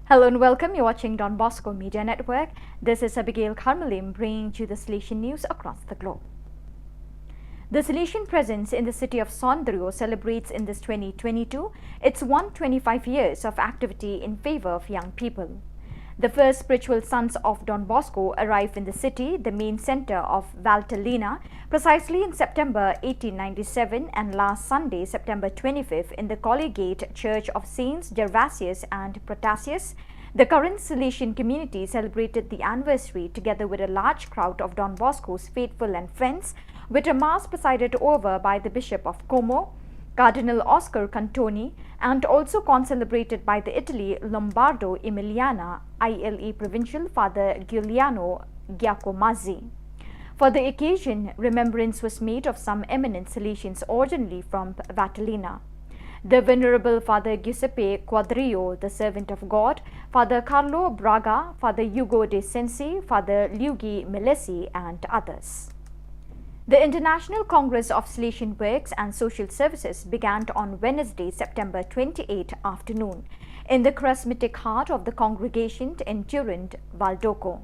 Hello and welcome. You're watching Don Bosco Media Network. This is Abigail Carmelim bringing you the Salesian news across the globe. The Salesian presence in the city of Sondrio celebrates in this 2022 its 125 years of activity in favor of young people. The first spiritual sons of Don Bosco arrived in the city, the main center of Valtellina, precisely in September 1897 and last Sunday, September 25th, in the Collegiate Church of Saints Gervasius and Protasius. The current Salesian community celebrated the anniversary together with a large crowd of Don Bosco's faithful and friends, with a mass presided over by the Bishop of Como, Cardinal Oscar Cantoni, and also concelebrated by the Italy Lombardo Emiliana ILE Provincial Father Giuliano Giacomazzi. For the occasion, remembrance was made of some eminent Salesians originally from Valtellina. The Venerable Father Giuseppe Quadrillo, the servant of God, Father Carlo Braga, Father Ugo de Sensi, Father Luigi Melesi, and others. The International Congress of Salesian Works and Social Services began on Wednesday, September 28 afternoon in the charismatic heart of the congregation in Turin, Valdoco.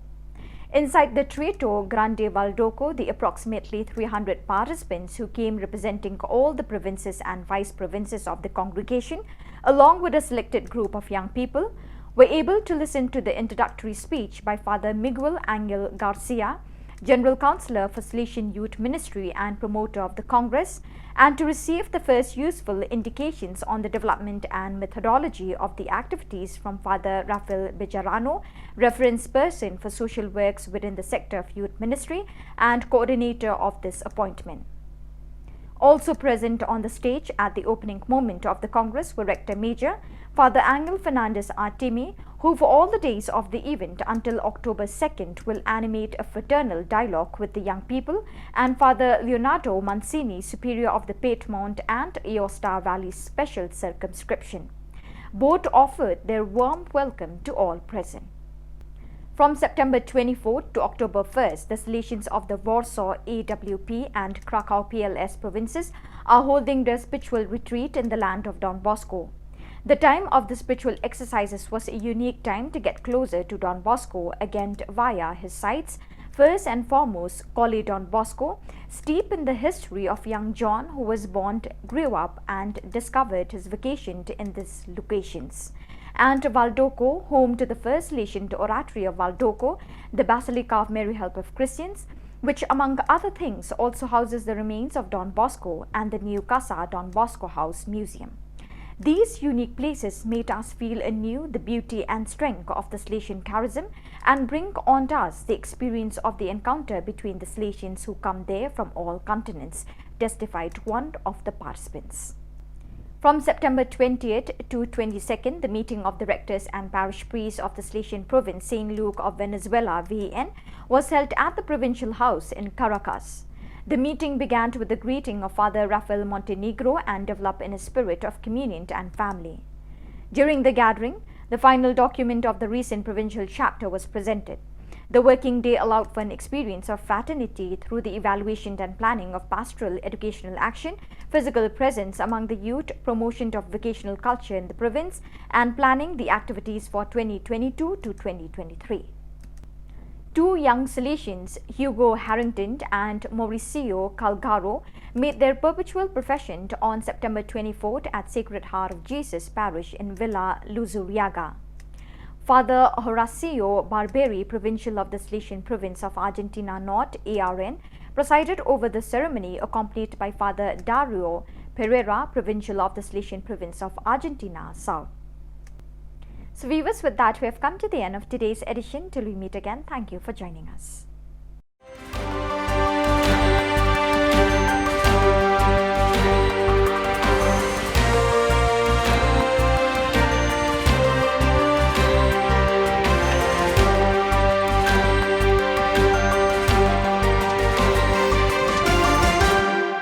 Inside the Teatro Grande Valdoco, the approximately 300 participants who came representing all the provinces and vice-provinces of the congregation, along with a selected group of young people, were able to listen to the introductory speech by Father Miguel Angel Garcia, General Councillor for Salesian Youth Ministry and promoter of the Congress, and to receive the first useful indications on the development and methodology of the activities from Father Rafael Bejarano, reference person for social works within the sector of youth ministry and coordinator of this appointment. Also present on the stage at the opening moment of the Congress were Rector Major, Father Angel Fernandez Artemi, who for all the days of the event until October 2nd will animate a fraternal dialogue with the young people, and Father Leonardo Mancini, Superior of the Piedmont and Aosta Valley Special Circumscription. Both offered their warm welcome to all present. From September 24th to October 1st, the Salesians of the Warsaw AWP and Krakow PLS provinces are holding their spiritual retreat in the land of Don Bosco. The time of the spiritual exercises was a unique time to get closer to Don Bosco again via his sites. First and foremost, Colle Don Bosco, steep in the history of young John who was born, grew up and discovered his vocation in these locations. And Valdoco, home to the first Salesian oratory of Valdoco, the Basilica of Mary Help of Christians, which among other things also houses the remains of Don Bosco and the new Casa Don Bosco House Museum. These unique places made us feel anew the beauty and strength of the Salesian charism and bring on us the experience of the encounter between the Salesians who come there from all continents, testified one of the participants. From September 20th to 22nd, the meeting of the rectors and parish priests of the Salesian province, St. Luke of Venezuela, VN, was held at the provincial house in Caracas. The meeting began with the greeting of Father Rafael Montenegro and developed in a spirit of communion and family. During the gathering, the final document of the recent provincial chapter was presented. The working day allowed for an experience of fraternity through the evaluation and planning of pastoral educational action, physical presence among the youth, promotion of vocational culture in the province, and planning the activities for 2022 to 2023. Two young Salesians, Hugo Harrington and Mauricio Calgaro, made their perpetual profession on September 24th at Sacred Heart of Jesus Parish in Villa Luzuriaga. Father Horacio Barberi, Provincial of the Salesian Province of Argentina North, ARN, presided over the ceremony, accompanied by Father Dario Pereira, Provincial of the Salesian Province of Argentina South. So viewers, with that we have come to the end of today's edition. Till we meet again, thank you for joining us.